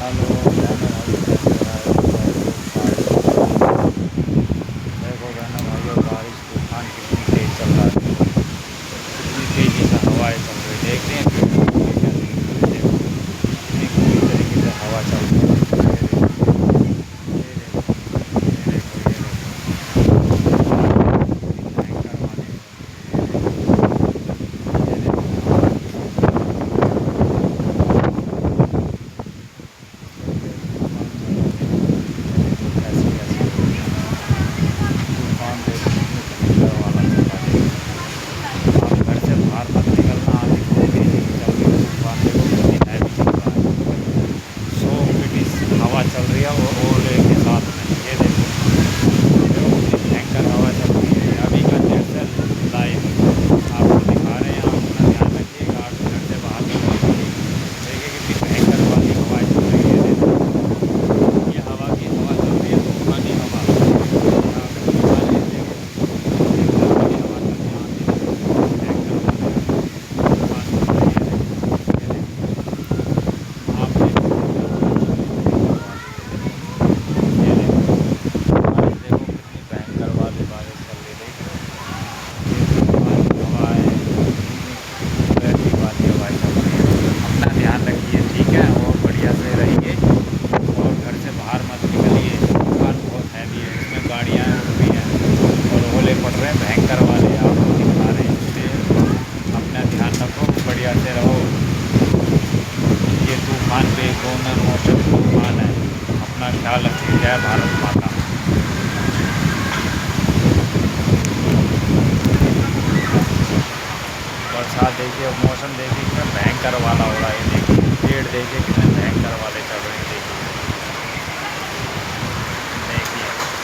Hello बहनों भाइयों, कैसे हो रहा है बारिश। देखो बहनों भाइयों, बारिश तूफान कितनी तेज चल रहा है, कितनी तेजी से हवाएं चल रही। देख रहे हैं पेड़ पौधे कैसे गिर रहे हैं। देखो कितनी बुरी तरीके से हवा चल रही है। ये देखो, ये देखो, ये देखो, कितनी भयंकर वाली चल रही है। ये देखो, तेज तूफान चल रहे हैं। ये देखो कैसे कैसे हो रही है। तूफान देखो कितनी भयंकर वाला चल रहा है। देखो आप घर से बाहर मत निकलना, अभी बहुत तेज़ी की चल रही है तूफान। देखो कितनी हैवी चल रहा है। 100 फीट हवा चल रही है और ओले के साथ में। ये देखो, देखो कितनी भयंकर हवा चल रही है। अभी का दरअसल लाइव आपको दिखा रहे हैं। आप अपना ध्यान रखिएगा, आप घर से बाहर मत निकलिए। देखिए कितनी भयंकर वाली हवाएं चल रही है। देखो ये हवा की हवा चल रही है, तूफानी हवा। ये आपको दिखा रहे हैं। देखो एक तरह वाली हवा चल रही है, आंधी तूफान कितनी भयंकर वाली तूफान चल रही है। देखो, ये देखो, आप देखो कितनी हवा चल रही है भयंकर वाली। ये देखो, ये देखो, बारिश देखो कितनी भयंकर वाली बारिश चल रही है। देख रहे हो ये तूफानी हवाएं, कितनी वैसी वाली हवाएं चल रही है। अपना ध्यान रखिए, ठीक है, और बढ़िया से रहिए और घर से बाहर मत निकलिए। तूफान बहुत हैवी है, इसमें गाड़ियाँ उड़ रही हैं और ओले पड़ रहे हैं भयंकर वाले। आपको दिखा रहे हैं, इसलिए अपना ध्यान रखो, बढ़िया से रहो। ये तूफान बेमौसम तूफान है। अपना ख्याल रखिए। जय भारत माता। बरसात देखिए, मौसम देखिए कितना भयंकर वाला हो रहा है। ये देखिए पेड़ देखिए कितने